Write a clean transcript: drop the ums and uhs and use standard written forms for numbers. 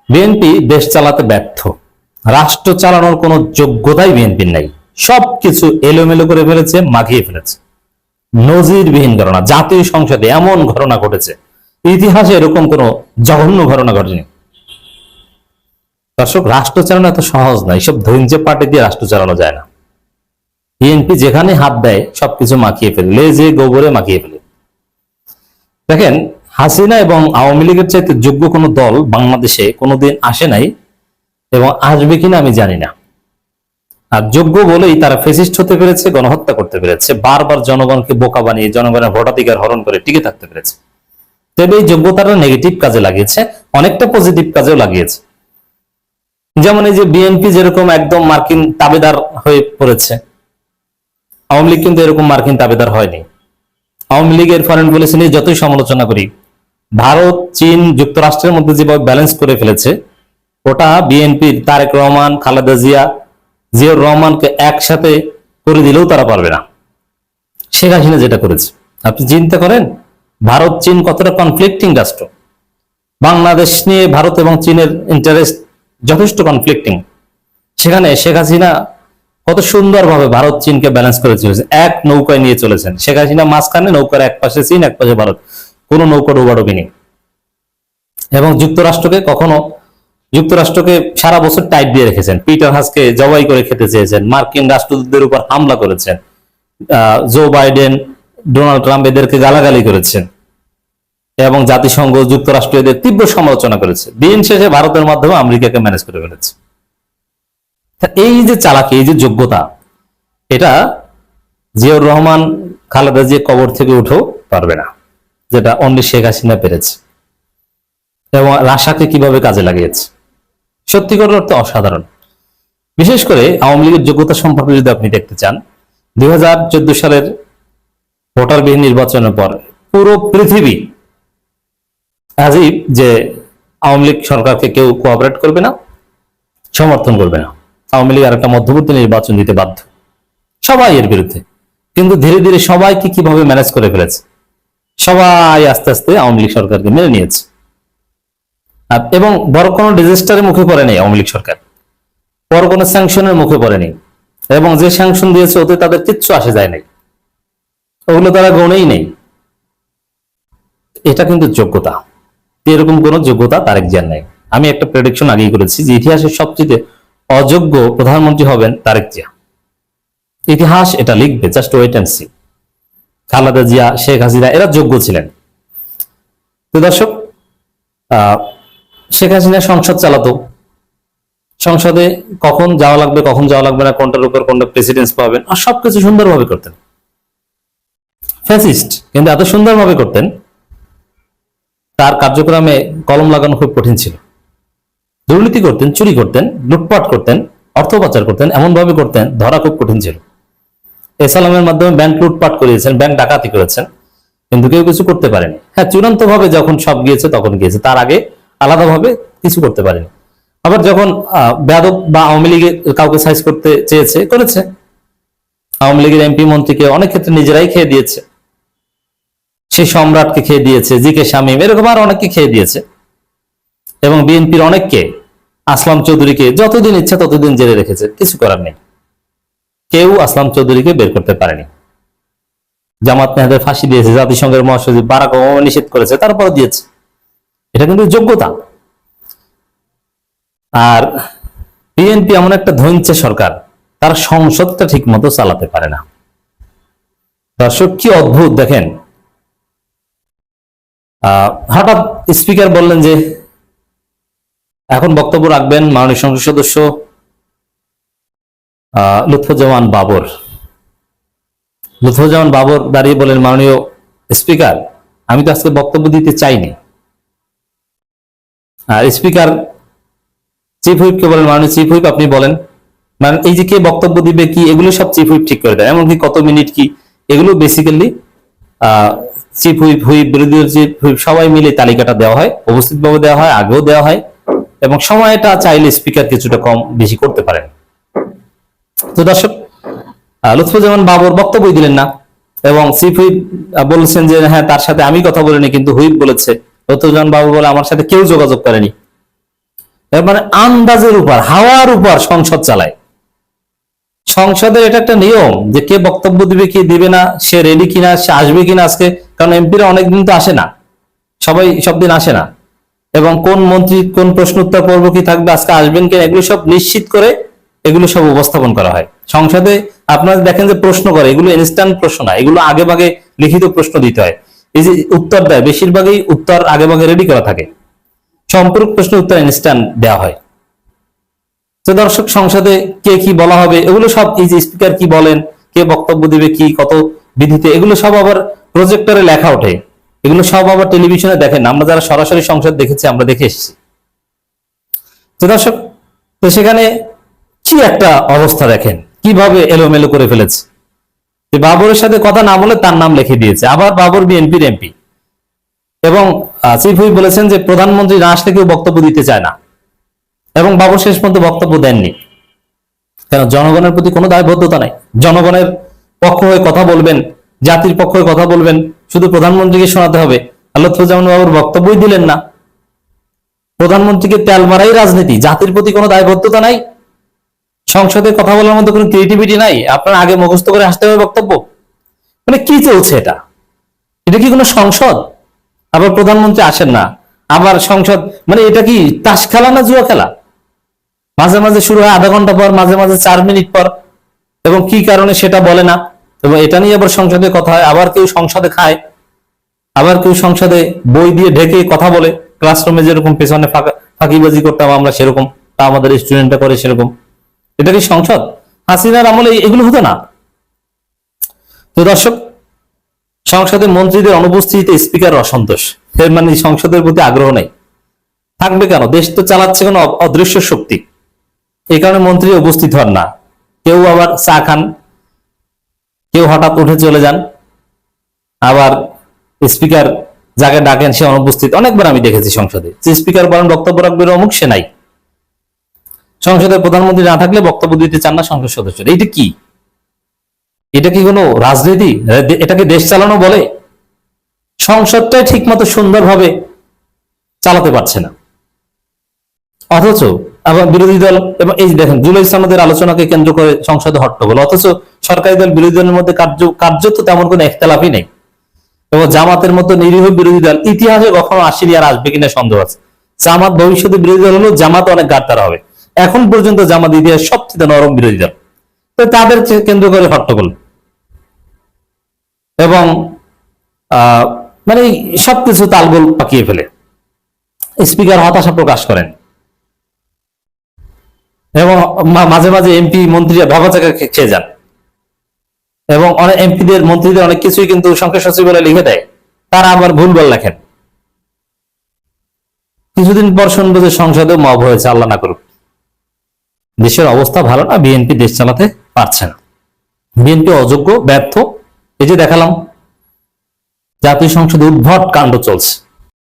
BNP দেশ চালাতে ব্যর্থ, রাষ্ট্র চালানোর কোনো যোগ্যতাই বিএনপির নাই। সবকিছু এলোমেলো করে ফেলেছে, মাখিয়ে ফেলেছে। নজিরবিহীন ঘটনা, জাতীয় সংসদে এমন ঘটনা ঘটেছে, ইতিহাসে এরকম কোন জঘন্য ঘটনা ঘটেনি। দর্শক, রাষ্ট্র চালানো এত সহজ না, এইসব ধৈর্য পার্টি দিয়ে রাষ্ট্র চালানো যায় না। বিএনপি যেখানে হাত দেয় সবকিছু মাখিয়ে ফেলে, লেজে গোবরে মাখিয়ে ফেলে। দেখেন, হাসিনা এবং আওয়ামী লীগের চাইতে যোগ্য কোনো দল বাংলাদেশে কোনোদিন আসে নাই এবং আসবে কিনা আমি জানি না। আর যোগ্য বলেই তারা ফেসিস্ট হতে পেরেছে, গণহত্যা করতে পেরেছে, বারবার জনগণকে বোকা বানিয়ে জনগণের ভোটাধিকার হরণ করে টিকে থাকতে পেরেছে। তবে এই যোগ্যতাটা নেগেটিভ কাজে লাগিয়েছে, অনেকটা পজিটিভ কাজেও লাগিয়েছে। যেমন এই যে বিএনপি যেরকম একদম মার্কিন তাবেদার হয়ে পড়েছে, আওয়ামী লীগ কিন্তু এরকম মার্কিন তাবেদার হয়নি। আওয়ামী লীগের ফরেন পলিসি নিয়ে যতই সমালোচনা করি, ভারত, চীন, যুক্তরাষ্ট্রের মধ্যে যেভাবে ব্যালেন্স করে ফেলেছে, ওটা বিএনপির তারেক রহমান, খালেদা জিয়া, জিয়াউর রহমানকে একসাথে করে দিলেও তারা পারবে না। শেখ হাসিনা যেটা করেছে, আপনি চিন্তা করেন ভারত চীন কতটা কনফ্লিক্টিং রাষ্ট্র। বাংলাদেশ নিয়ে ভারত এবং চীনের ইন্টারেস্ট যথেষ্ট কনফ্লিক্টিং। সেখানে শেখ হাসিনা কত সুন্দরভাবে ভারত চীনকে ব্যালেন্স করে চলেছে, এক নৌকায় নিয়ে চলেছেন। শেখ হাসিনা মাঝখানে, নৌকার এক পাশে চীন, এক পাশে ভারত, কোনো নৌকা ডোবাডোবি নেই। এবং যুক্তরাষ্ট্রকে সারা বছর টাইট দিয়ে রেখেছেন, পিটার হাসকে জবাই করে খেতে চেয়েছেন, মার্কিন রাষ্ট্রদূতদের উপর হামলা করেছেন, জো বাইডেন, ডোনাল্ড ট্রাম্প এদেরকে গালাগালি করেছেন এবং জাতিসংঘ, যুক্তরাষ্ট্র এদের তীব্র সমালোচনা করেছে। দিন শেষে ভারতের মাধ্যমে আমেরিকাকে ম্যানেজ করে ফেলেছে। এই যে চালাকি, এই যে যোগ্যতা, এটা জিয়াউর রহমান, খালেদা জিয়া কবর থেকে উঠেও পারবে না, যেটা অনলি শেখ হাসিনা পেরেছে। এবং রাশাকে কিভাবে কাজে লাগিয়েছে, সত্যিকার অর্থে অসাধারণ। বিশেষ করে আওয়ামী লীগের যোগ্যতা সম্পর্কে যদি আপনি দেখতে চান, 2014 সালের ভোটারবিহীন নির্বাচনের পর পুরো পৃথিবী আজীব যে আওয়ামী লীগ সরকারকে কেউ কোঅপারেট করবে না, সমর্থন করবে না। আওয়ামী লীগ আর একটা মধ্যবর্তী নির্বাচন দিতে বাধ্য, সবাই এর বিরুদ্ধে। কিন্তু ধীরে ধীরে সবাইকে কিভাবে ম্যানেজ করে ফেলেছে, সবাই আস্তে আস্তে আওয়ামী লীগ সরকারকে মেনে নিয়েছে। এবং বড় কোনো ডিজাস্টারের মুখে পড়েনি আওয়ামী লীগ সরকার, বড় কোনো স্যাংশনের মুখে পড়েনি। এবং যে স্যাংশন দিয়েছে ওতে তাদের কিচ্ছু আসে যায় নাই, ওগুলো তারা গণেই নেই। এটা কিন্তু যোগ্যতা, এরকম কোনো যোগ্যতা তারেক জিয়ার নাই। আমি একটা প্রেডিকশন আগেই করেছি যে ইতিহাসের সবচেয়ে অযোগ্য প্রধানমন্ত্রী হবেন তারেক জিয়া। ইতিহাস এটা লিখবে, just wait and see. Khaleda Zia, Sheikh Hasina এরা যোগ্য ছিলেন। তো দর্শক, শেখ হাসিনা সংসদ চালাতো, সংসদে কখন যাওয়া লাগবে কখন যাওয়া লাগবে না, কোনটার উপর কোনটা প্রেসিডেন্স পাবেন, আর সবকিছু সুন্দরভাবে করতেন। ফ্যাসিস্ট, কিন্তু এত সুন্দরভাবে করতেন, তার কার্যক্রমে কলম লাগানো খুব কঠিন ছিল। দুর্নীতি করতেন, চুরি করতেন, লুটপাট করতেন, অর্থ পাচার করতেন, এমন ভাবে করতেন ধরা খুব কঠিন ছিল। এসালামের মাধ্যমে ব্যাংক লুটপাট করিয়েছেন, ব্যাংক ডাকাতি করেছেন, কিন্তু কেউ কিছু করতে পারেনি। হ্যাঁ, চূড়ান্ত ভাবে যখন সব গিয়েছে তখন গিয়েছে, তার আগে আলাদাভাবে কিছু করতে পারেনি। আবার যখন বেয়াদব বা আওয়ামী লীগের কাউকে সাইজ করতে চেয়েছে, করেছে। আওয়ামী লীগের এমপি মন্ত্রীকে অনেক ক্ষেত্রে নিজেরাই খেয়ে দিয়েছে, সেই সম্রাটকে খেয়ে দিয়েছে, জি কে শামীম, এরকম আর অনেককে খেয়ে দিয়েছে। এবং বিএনপির অনেককে, আসলাম চৌধুরীকে যতদিন ইচ্ছা ততদিন জেলে রেখেছে, কিছু করার নেই। কেউ আসলাম চৌধুরীকে বের করতে পারেনি। জামাত নেতাদের ফাঁসি দিয়েছে, জাতিসংঘের মহাসচিব বারাক ওবামা নিষেধ করেছে, তারপর দিয়েছে। এটা কিন্তু যোগ্যতা। আর বিএনপি এমন একটা ধৈর্য সরকার, তার সংসদটা ঠিক মতো চালাতে পারে না। দর্শক, কি অদ্ভুত দেখেন, হঠাৎ স্পিকার বললেন যে এখন বক্তব্য রাখবেন মাননীয় সংসদ সদস্য লুৎফুজ্জামান বাবর। লুৎফুজ্জামান বাবর দাঁড়িয়ে বলেন, মাননীয় স্পিকার, আমি তো আজকে বক্তব্য দিতে চাইনি। আর স্পিকার চিফ হুইপকে বলেন, মাননীয় চিফ হুইপ আপনি বলেন। মানে এই যে কে বক্তব্য দিবে কি, এগুলো সব চিফ হুইপ ঠিক করে দেয়। এমনকি কত মিনিট কি, এগুলো বেসিক্যালি চিফ হুইপ, বিরোধী চিফ হুইপ সবাই মিলে তালিকাটা দেওয়া হয়, উপস্থিতভাবে দেওয়া হয়, আগেও দেওয়া হয়। এবং সময়টা চাইলে স্পিকার কিছুটা কম বেশি করতে পারেন। তো দর্শক, লুৎফুজ্জামান বাবর বক্তব্য দিলেন না এবং চিফ হুইপ বলেছেন যে হ্যাঁ, তার সাথে আমি কথা বলিনি, কিন্তু হুইপ বলেছে। লুৎফুজ্জামান বাবর বলে, আমার সাথে কেউ যোগাযোগ করেনি। এর মানে আন্দাজের উপর, হাওয়ার উপর সংসদ চালায়। সংসদের এটা একটা নিয়ম যে কে বক্তব্য দিবে কি দিবে না, সে রেডি কিনা, সে আসবে কিনা আজকে, কারণ এমপিরা অনেকদিন তো আসে না, সবাই সব দিন আসে না, এবং কোন মন্ত্রী কোন প্রশ্ন উত্তর পর্ব কি থাকবে, আজকে আসবেন কিনা, এগুলো সব নিশ্চিত করে এগুলো সব উপস্থাপন করা হয় সংসদে। আপনারা দেখেন যে প্রশ্ন করে, এগুলো ইনস্ট্যান্ট প্রশ্ন না, এগুলো আগে ভাগে লিখিত প্রশ্ন দিতে হয়। এই যে উত্তর দেয়, বেশিরভাগই উত্তর আগে ভাগে রেডি করা থাকে, সম্পূরক প্রশ্নের উত্তর ইনস্ট্যান্ট দেওয়া হয়। তো দর্শক, সংসদে কে কি বলা হবে এগুলো সব, এই যে স্পিকার কি বলেন, কে বক্তব্য দিবে কি কত বিধিতে, এগুলো সব আবার প্রজেক্টরে লেখা ওঠে, এগুলো সব আবার টেলিভিশনে দেখেন, আমরা যারা সরাসরি সংসদ দেখেছি আমরা দেখে এসেছি। তো দর্শক, তো সেখানে কি একটা অবস্থা দেখেন, কিভাবে এলোমেলো করে ফেলেছে। যে বাবরের সাথে কথা না বলে তার নাম লিখে দিয়েছে, আবার বাবর বিএনপির এমপি, এবং চিফ হুইপ বলেছেন যে প্রধানমন্ত্রী না আসলে কেউ বক্তব্য দিতে চায় না, এবং বাবর শেষ পর্যন্ত বক্তব্য দেননি। কেন? জনগণের প্রতি কোনো দায়বদ্ধতা নাই, জনগণের পক্ষ হয়ে কথা বলবেন, জাতির পক্ষ হয়ে কথা বলবেন, শুধু প্রধানমন্ত্রীকে শোনাতে হবে। লুৎফুজ্জামান বাবুর বক্তব্যই দিলেন না, প্রধানমন্ত্রীকে তেল মারাই রাজনীতি, জাতির প্রতি কোনো দায়বদ্ধতা নাই, সংসদে কথা বলার মতো কোনো ক্রিয়েটিভিটি নাই, আপনার আগে মুখস্থ করে আসতে হবে বক্তব্য। মানে কি চলছে এটা? এটা কি কোনো সংসদ? আবার প্রধানমন্ত্রী আসেন না, আবার সংসদ, মানে এটা কি তাস খেলা না জুয়া খেলা? মাঝে মাঝে শুরু হয় আধা ঘন্টা পর, মাঝে মাঝে 4 মিনিট পর, এবং কি কারণে সেটা বলে না, এবং এটা নিয়ে আবার সংসদে কথা হয়। আবার কেউ সংসদে খায়, আবার কেউ সংসদে বই দিয়ে ঢেকে কথা বলে, ক্লাসরুমে যেরকম পেছনে ফাঁকিবাজি করতাম আমরা সেরকম, তা আমাদের স্টুডেন্টরা করে সেরকম। এটা কি সংসদ? হাসিনার আমলে এগুলো হতো না। তো দর্শক, সংসদে মন্ত্রীদের অনুপস্থিতিতে স্পিকার অসন্তোষ, এর মানে সংসদের প্রতি আগ্রহ নেই। থাকবে কেন? দেশ তো চালাচ্ছে কোনো অদৃশ্য শক্তি, এই কারণে মন্ত্রী উপস্থিত হন না। কেউ আবার চা খান, কেউ হঠাৎ উঠে চলে যান, আবার স্পিকার যাকে ডাকেন সে অনুপস্থিত। অনেকবার আমি দেখেছি সংসদে যে স্পিকার বলেন বক্তব্য রাখবেন, অমুক সে নাই। সংসদের প্রধানমন্ত্রী না থাকলে বক্তব্য দিতে চান না সংসদ সদস্যরা। এইটা কি? এটা কি কোনো রাজনীতি? এটাকে দেশ চালানো বলে? সংসদটাই ঠিক মতো সুন্দরভাবে চালাতে পারছে না, অথচ আবার বিরোধী দল, এবং এই দেখেন জুলাই সনদের আলোচনাকে কেন্দ্র করে সংসদে হট্টগোল, অথচ সরকারি দল বিরোধী দলের মধ্যে কার্যত তেমন কোনো একতলাফই নেই। এবং জামাতের মতো নিরীহ বিরোধী দল ইতিহাসে কখনো আসেনি, আর আসবে কিনা সন্দেহ আছে। জামাত ভবিষ্যতে বিরোধী দল হলেও জামাত অনেক গাদ্দার হবে। এখন পর্যন্ত জামাত ইতিহাস সবচেয়ে নরম বিরোধী দল, তো তাদের কেন্দ্র করে হট্টগোল, এবং মানে সবকিছু তালগোল পাকিয়ে ফেলে। স্পিকার হতাশা প্রকাশ করেন, এবং মাঝে মাঝে এমপি মন্ত্রীরা ভগাচাকা খেয়ে যান, এবং অনেক এমপিদের মন্ত্রীদের অনেক কিছুই কিন্তু সংসদ সচিবালয় লিখে দেয়, তারা আবার ভুলভাল লেখেন। কিছুদিন পর শুনবো যে সংসদে মব হয়েছে, আল্লাহ না করুক। দেশের অবস্থা ভালো না, বিএনপি দেশ চালাতে পারছে না, বিএনপি অযোগ্য, ব্যর্থ। এই যে দেখালাম জাতীয় সংসদে উদ্ভট কাণ্ড চলছে।